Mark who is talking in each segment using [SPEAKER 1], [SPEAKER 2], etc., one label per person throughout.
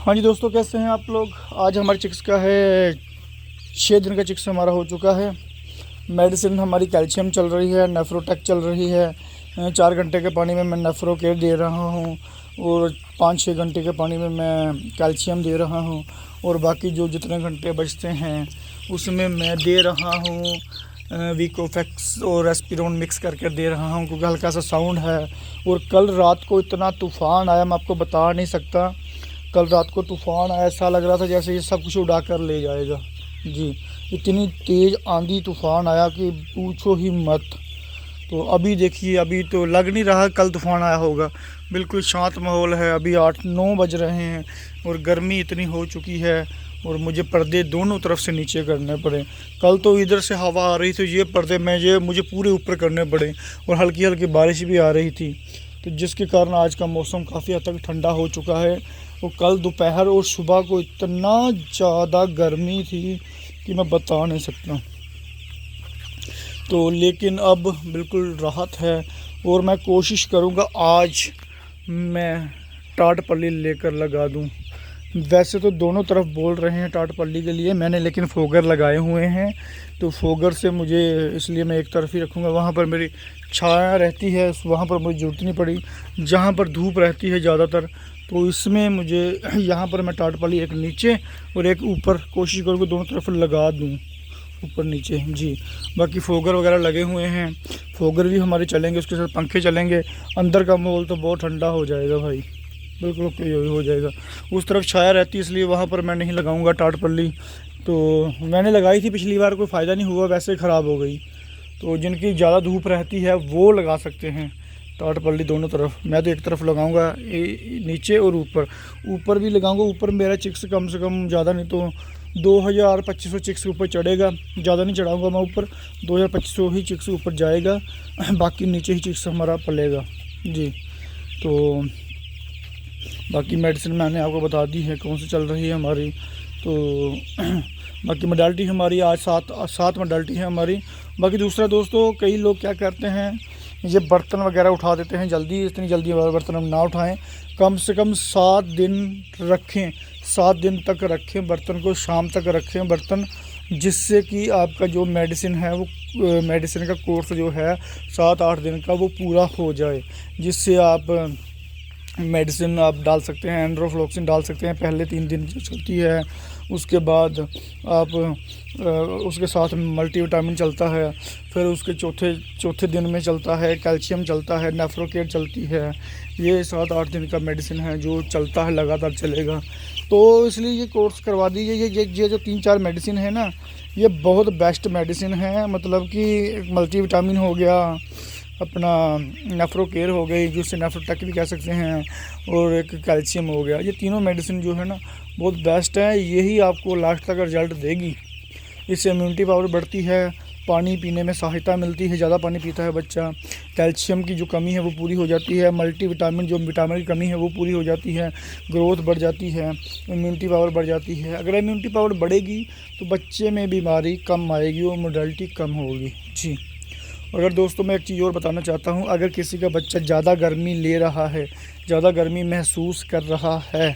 [SPEAKER 1] हाँ जी दोस्तों, कैसे हैं आप लोग। आज हमारे चिक्स का है 6 दिन का चिक्स हमारा हो चुका है। मेडिसिन हमारी कैल्शियम चल रही है, नेफ्रोटेक चल रही है। 4 घंटे के पानी में मैं नेफ्रो केयर दे रहा हूँ और 5-6 घंटे के पानी में मैं कैल्शियम दे रहा हूँ। और बाकी जो जितने घंटे बचते हैं उसमें मैं दे रहा हूँ वीकोफेक्स और एस्पिरोन मिक्स करके दे रहा हूँ, क्योंकि हल्का सा साउंड है। और कल रात को इतना तूफ़ान आया, मैं आपको बता नहीं सकता। कल रात को तूफ़ान आया, ऐसा लग रहा था जैसे ये सब कुछ उड़ा कर ले जाएगा जी। इतनी तेज़ आंधी तूफ़ान आया कि पूछो ही मत। तो अभी देखिए, अभी तो लग नहीं रहा कल तूफ़ान आया होगा। बिल्कुल शांत माहौल है। अभी 8-9 बज रहे हैं और गर्मी इतनी हो चुकी है और मुझे पर्दे दोनों तरफ से नीचे करने पड़े। कल तो इधर से हवा आ रही थी, ये पर्दे मुझे पूरे ऊपर करने पड़े और हल्की हल्की बारिश भी आ रही थी, तो जिसके कारण आज का मौसम काफ़ी हद तक ठंडा हो चुका है। और कल दोपहर और सुबह को इतना ज़्यादा गर्मी थी कि मैं बता नहीं सकता। तो लेकिन अब बिल्कुल राहत है और मैं कोशिश करूँगा आज मैं टाट पल्ली लेकर लगा दूँ। वैसे तो दोनों तरफ बोल रहे हैं टाट पल्ली के लिए, मैंने लेकिन फोगर लगाए हुए हैं। तो फोगर से मुझे, इसलिए मैं एक तरफ ही रखूँगा। वहाँ पर मेरी छाया रहती है, वहाँ पर मुझे ज़रूरत नहीं पड़ी। जहाँ पर धूप रहती है ज़्यादातर, तो इसमें मुझे यहाँ पर मैं टाट पल्ली एक नीचे और एक ऊपर कोशिश करूँगा दोनों तरफ लगा दूँ, ऊपर नीचे जी। बाकी फोगर वगैरह लगे हुए हैं, फोगर भी हमारे चलेंगे, उसके साथ पंखे चलेंगे। अंदर का माहौल तो बहुत ठंडा हो जाएगा भाई, बिल्कुल ओके हो जाएगा। उस तरफ छाया रहती है, इसलिए वहाँ पर मैं नहीं लगाऊंगा टाट पल्ली। तो मैंने लगाई थी पिछली बार, कोई फ़ायदा नहीं हुआ, वैसे ख़राब हो गई। तो जिनकी ज़्यादा धूप रहती है वो लगा सकते हैं टाट पल्ली दोनों तरफ। मैं तो एक तरफ लगाऊंगा, नीचे और ऊपर भी लगाऊंगा। ऊपर मेरा चिक्स कम से कम ज़्यादा नहीं तो 2000-2500 चिक्स ऊपर चढ़ेगा, ज़्यादा नहीं चढ़ाऊँगा मैं ऊपर। 2000-2500 ही चिक्स ऊपर जाएगा, बाकी नीचे ही चिक्स हमारा पलेगा जी। तो बाकी मेडिसिन मैंने आपको बता दी है कौन सी चल रही है हमारी। तो बाकी मोडालिटी हमारी आज 7 मोडालिटी है हमारी। बाकी दूसरा दोस्तों, कई लोग क्या करते हैं, ये बर्तन वगैरह उठा देते हैं जल्दी। इतनी जल्दी बर्तन हम ना उठाएं, कम से कम 7 दिन रखें, 7 दिन तक रखें बर्तन को, शाम तक रखें बर्तन, जिससे कि आपका जो मेडिसिन है वो मेडिसिन का कोर्स जो है 7-8 दिन का वो पूरा हो जाए, जिससे आप मेडिसिन आप डाल सकते हैं। एंड्रोफ्लोक्सिन डाल सकते हैं, पहले 3 दिन जो चलती है। उसके बाद आप उसके साथ मल्टीविटामिन चलता है, फिर उसके चौथे दिन में चलता है कैल्शियम चलता है, नेफ्रोकेयर चलती है। ये 7-8 दिन का मेडिसिन है जो चलता है, लगातार चलेगा। तो इसलिए ये कोर्स करवा दीजिए। ये जो 3-4 मेडिसिन है ना, ये बहुत बेस्ट मेडिसिन है। मतलब कि मल्टीविटामिन हो गया, अपना नेफ्रोकेयर हो गई, जिससे नेफ्रोटेक भी कह सकते हैं, और एक कैल्शियम हो गया। ये तीनों मेडिसिन जो है ना बहुत बेस्ट है, यही आपको लास्ट तक रिजल्ट देगी। इससे इम्यूनिटी पावर बढ़ती है, पानी पीने में सहायता मिलती है, ज़्यादा पानी पीता है बच्चा। कैल्शियम की जो कमी है वो पूरी हो जाती है, मल्टीविटामिन जो विटामिन की कमी है वो पूरी हो जाती है, ग्रोथ बढ़ जाती है, इम्यूनिटी पावर बढ़ जाती है। अगर इम्यूनिटी पावर बढ़ेगी तो बच्चे में बीमारी कम आएगी और मोर्टेलिटी कम होगी जी। अगर दोस्तों मैं एक चीज़ और बताना चाहता हूँ, अगर किसी का बच्चा ज़्यादा गर्मी ले रहा है, ज़्यादा गर्मी महसूस कर रहा है,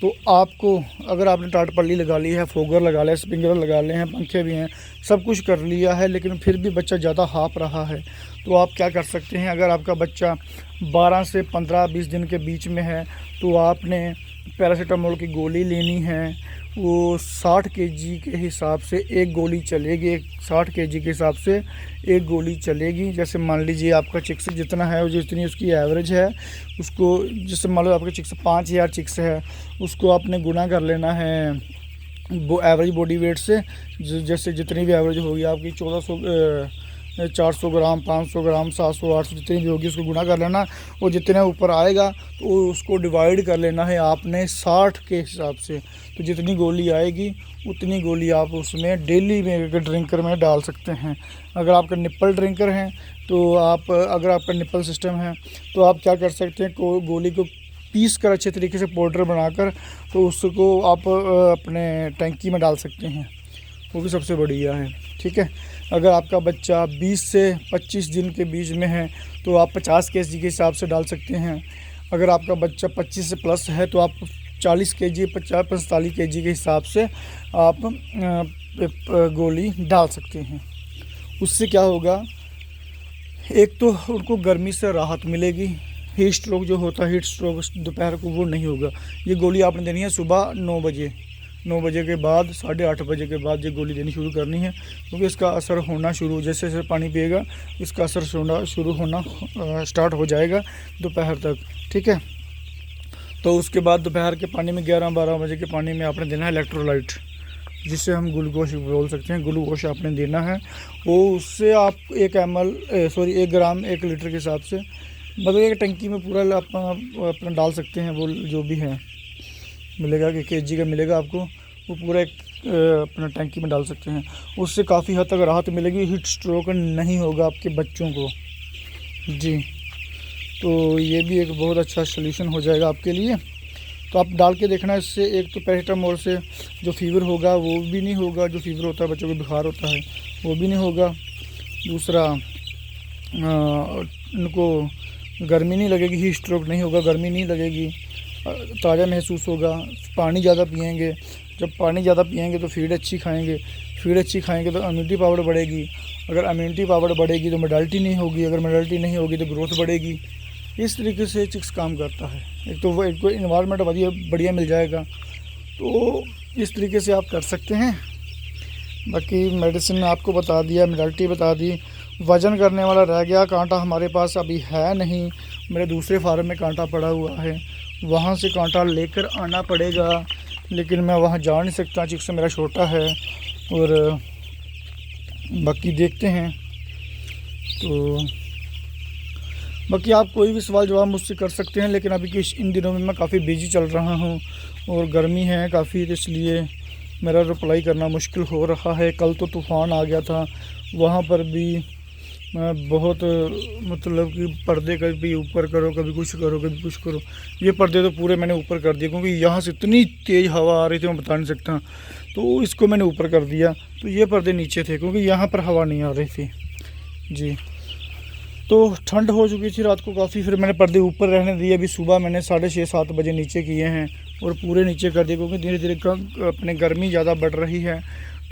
[SPEAKER 1] तो आपको, अगर आपने टाट पल्ली लगा ली है, फोगर लगा लिया, स्प्रिंकलर लगा लिए हैं, पंखे भी हैं, सब कुछ कर लिया है, लेकिन फिर भी बच्चा ज़्यादा हाँफ रहा है, तो आप क्या कर सकते हैं। अगर आपका बच्चा 12 से 15-20 दिन के बीच में है, तो आपने पैरासीटामोल की गोली लेनी है। वो 60 केजी के हिसाब से एक गोली चलेगी, 60 केजी के हिसाब से एक गोली चलेगी। जैसे मान लीजिए आपका चिक्स जितना है, जितनी उसकी एवरेज है, उसको, जैसे मान लो आपका चिक्स 5000 चिक्स है, उसको आपने गुना कर लेना है वो एवरेज बॉडी वेट से। जैसे जितनी भी एवरेज होगी आपकी 400 ग्राम, 500 ग्राम, 700, 800 जितनी भी होगी उसको गुना कर लेना, और जितने ऊपर आएगा तो उसको डिवाइड कर लेना है आपने 60 के हिसाब से। तो जितनी गोली आएगी उतनी गोली आप उसमें डेली में ड्रिंकर में डाल सकते हैं। अगर आपका निप्पल ड्रिंकर हैं तो आप, अगर आपका निप्पल सिस्टम है तो आप क्या कर सकते हैं, गोली को पीस कर अच्छे तरीके से पाउडर बनाकर, तो उसको आप अपने टैंकी में डाल सकते हैं, वो भी सबसे बढ़िया है। ठीक है। अगर आपका बच्चा 20 से 25 दिन के बीच में है तो आप 50 केजी के हिसाब से डाल सकते हैं। अगर आपका बच्चा 25 से प्लस है तो आप 40 केजी 45 केजी के हिसाब से आप गोली डाल सकते हैं। उससे क्या होगा, एक तो उनको गर्मी से राहत मिलेगी, हीट स्ट्रोक जो होता है, हीट स्ट्रोक दोपहर को वो नहीं होगा। ये गोली आपने देनी है सुबह 9 बजे के बाद, 8:30 बजे के बाद ये गोली देनी शुरू करनी है, क्योंकि इसका असर होना शुरू, जैसे जैसे पानी पिएगा इसका असर शुरू होना स्टार्ट हो जाएगा दोपहर तक, ठीक है। तो उसके बाद दोपहर के पानी में 11-12 बजे के पानी में आपने देना है इलेक्ट्रोलाइट, जिसे हम ग्लूकोज बोल सकते हैं। ग्लूकोज आपने देना है, वो उससे आप 1 ग्राम 1 लीटर के हिसाब से, मतलब एक टंकी में पूरा अपना डाल सकते हैं। वो जो भी है मिलेगा कि केजी का मिलेगा आपको, वो पूरा एक अपना टंकी में डाल सकते हैं। उससे काफ़ी हद तक राहत मिलेगी, हीट स्ट्रोक नहीं होगा आपके बच्चों को जी। तो ये भी एक बहुत अच्छा सलूशन हो जाएगा आपके लिए। तो आप डाल के देखना, इससे एक तो पैरासीटामोल से जो फीवर होगा वो भी नहीं होगा, जो फीवर होता है बच्चों को बुखार होता है वो भी नहीं होगा। दूसरा उनको गर्मी नहीं लगेगी, हीट स्ट्रोक नहीं होगा, गर्मी नहीं लगेगी, ताज़ा महसूस होगा। पानी ज़्यादा पिएंगे, जब पानी ज़्यादा पिएंगे तो फीड अच्छी खाएंगे, फीड अच्छी खाएंगे तो इम्यूनिटी पावर बढ़ेगी, अगर इम्यूनिटी पावर बढ़ेगी तो मोडालिटी नहीं होगी, अगर मोडालिटी नहीं होगी तो ग्रोथ बढ़ेगी। इस तरीके से चिक्स काम करता है। एक तो इन्वायरमेंट बढ़िया मिल जाएगा, तो इस तरीके से आप कर सकते हैं। बाकी मेडिसिन में आपको बता दिया, मोडालिटी बता दी। वज़न करने वाला रह गया, कांटा हमारे पास अभी है नहीं, मेरे दूसरे फार्म में कांटा पड़ा हुआ है, वहाँ से कांटा लेकर आना पड़ेगा, लेकिन मैं वहाँ जा नहीं सकता, चिक्स मेरा छोटा है। और बाकी देखते हैं। तो बाकी आप कोई भी सवाल जवाब मुझसे कर सकते हैं, लेकिन अभी इन दिनों में मैं काफ़ी बिजी चल रहा हूँ और गर्मी है काफ़ी, तो इसलिए मेरा रिप्लाई करना मुश्किल हो रहा है। कल तो तूफ़ान आ गया था, वहाँ पर भी मैं बहुत मतलब कि पर्दे कभी ऊपर करो, कभी कुछ करो, कभी कुछ करो। ये पर्दे तो पूरे मैंने ऊपर कर दिए, क्योंकि यहाँ से इतनी तेज़ हवा आ रही थी मैं बता नहीं सकता, तो इसको मैंने ऊपर कर दिया। तो ये पर्दे नीचे थे, क्योंकि यहाँ पर हवा नहीं आ रही थी जी। तो ठंड हो चुकी थी रात को काफ़ी, फिर मैंने पर्दे ऊपर रहने दिए। अभी सुबह मैंने 6:30-7 बजे नीचे किए हैं और पूरे नीचे कर दिए, क्योंकि धीरे धीरे अपने गर्मी ज़्यादा बढ़ रही है।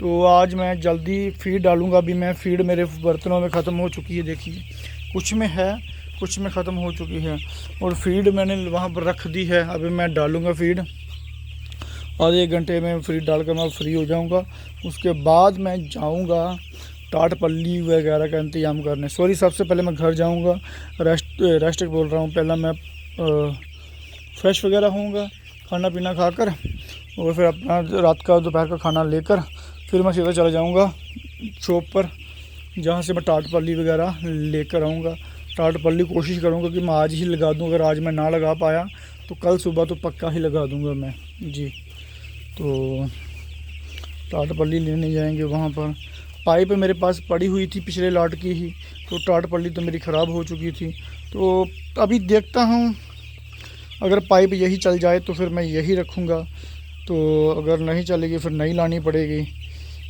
[SPEAKER 1] तो आज मैं जल्दी फीड डालूँगा। अभी मैं फीड मेरे बर्तनों में ख़त्म हो चुकी है, देखिए कुछ में है, कुछ में ख़त्म हो चुकी है, और फीड मैंने वहाँ पर रख दी है। अभी मैं डालूँगा फीड, आधे 1 घंटे में फीड डालकर मैं फ्री हो जाऊँगा। उसके बाद मैं जाऊँगा टाट पल्ली वगैरह का इंतज़ाम करने। सबसे पहले मैं घर जाऊँगा, रेस्ट बोल रहा हूँ, पहला मैं फ्रेश वगैरह होऊंगा, खाना पीना खाकर, और फिर अपना रात का दोपहर का खाना लेकर फिर मैं सीधा चला जाऊँगा शॉप पर, जहाँ से मैं टाट पल्ली वगैरह लेकर आऊँगा। टाट पल्ली कोशिश करूँगा कि मैं आज ही लगा दूँ, अगर आज मैं ना लगा पाया तो कल सुबह तो पक्का ही लगा दूँगा मैं जी। तो टाट पल्ली लेने जाएंगे वहाँ पर। पाइप मेरे पास पड़ी हुई थी पिछले लॉट की ही, तो टाट पल्ली तो मेरी ख़राब हो चुकी थी। तो अभी देखता हूँ, अगर पाइप यही चल जाए तो फिर मैं यही रखूँगा, तो अगर नहीं चलेगी फिर नई लानी पड़ेगी।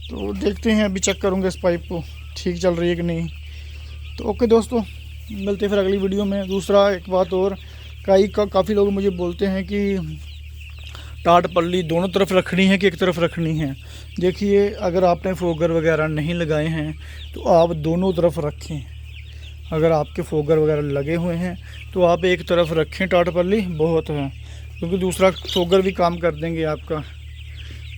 [SPEAKER 1] तो देखते हैं, अभी चेक करूँगा इस पाइप को ठीक चल रही है कि नहीं। तो ओके दोस्तों, मिलते फिर अगली वीडियो में। दूसरा एक बात और, काफ़ी लोग मुझे बोलते हैं कि टाट पल्ली दोनों तरफ रखनी है कि एक तरफ रखनी है। देखिए, अगर आपने फोगर वगैरह नहीं लगाए हैं तो आप दोनों तरफ रखें। अगर आपके फोगर वगैरह लगे हुए हैं तो आप एक तरफ रखें टाट पल्ली, बहुत है, क्योंकि दूसरा फोगर भी काम कर देंगे आपका।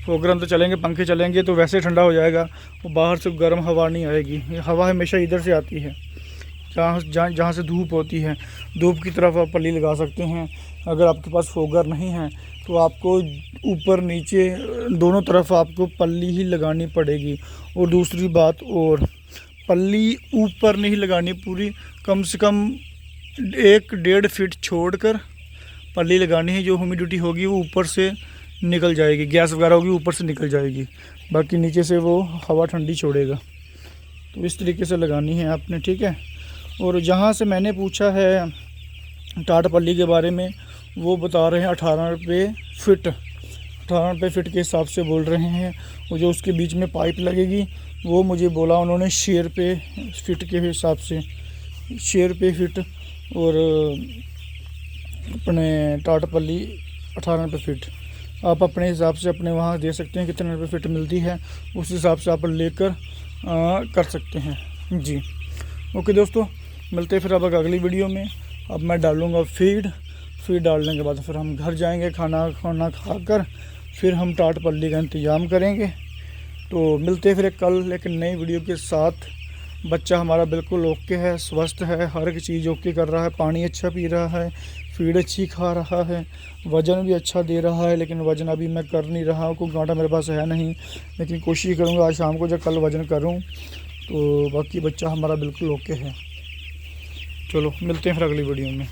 [SPEAKER 1] फोगर हम तो चलेंगे, पंखे चलेंगे तो वैसे ठंडा हो जाएगा, वो बाहर से गर्म हवा नहीं आएगी। हवा हमेशा इधर से आती है, जहाँ से धूप होती है, धूप की तरफ आप पल्ली लगा सकते हैं। अगर आपके पास फोगर नहीं है तो आपको ऊपर नीचे दोनों तरफ आपको पल्ली ही लगानी पड़ेगी। और दूसरी बात और, पल्ली ऊपर नहीं लगानी पूरी, कम से कम 1-1.5 फीट छोड़कर पल्ली लगानी है। जो ह्यूमिडिटी होगी वो ऊपर से निकल जाएगी, गैस वगैरह होगी ऊपर से निकल जाएगी, बाकी नीचे से वो हवा ठंडी छोड़ेगा। तो इस तरीके से लगानी है आपने, ठीक है। और जहाँ से मैंने पूछा है टाट पल्ली के बारे में, वो बता रहे हैं 18 रुपये फिट, 18 रुपये फिट के हिसाब से बोल रहे हैं। वो जो उसके बीच में पाइप लगेगी वो मुझे बोला उन्होंने शेयर पे फिट के हिसाब से, शेयर पे फिट। और अपने टाट पल्ली 18 रुपये फ़ीट। आप अपने हिसाब से अपने वहाँ दे सकते हैं कितने रुपये फ़ीट मिलती है, उस हिसाब से आप लेकर कर सकते हैं जी। ओके दोस्तों, मिलते हैं फिर अब अगली वीडियो में। अब मैं डालूँगा फीड डालने के बाद फिर हम घर जाएंगे, खाना खाकर फिर हम टाट पल्ली का इंतज़ाम करेंगे। तो मिलते हैं फिर कल एक नई वीडियो के साथ। बच्चा हमारा बिल्कुल ओके है, स्वस्थ है, हर एक चीज़ ओके कर रहा है, पानी अच्छा पी रहा है, फीड अच्छी खा रहा है, वज़न भी अच्छा दे रहा है। लेकिन वज़न अभी मैं कर नहीं रहा हूँ, कोई कांटा मेरे पास है नहीं, लेकिन कोशिश करूँगा आज शाम को जब कल वज़न करूँ। तो बाकी बच्चा हमारा बिल्कुल ओके है। चलो मिलते हैं फिर अगली वीडियो में।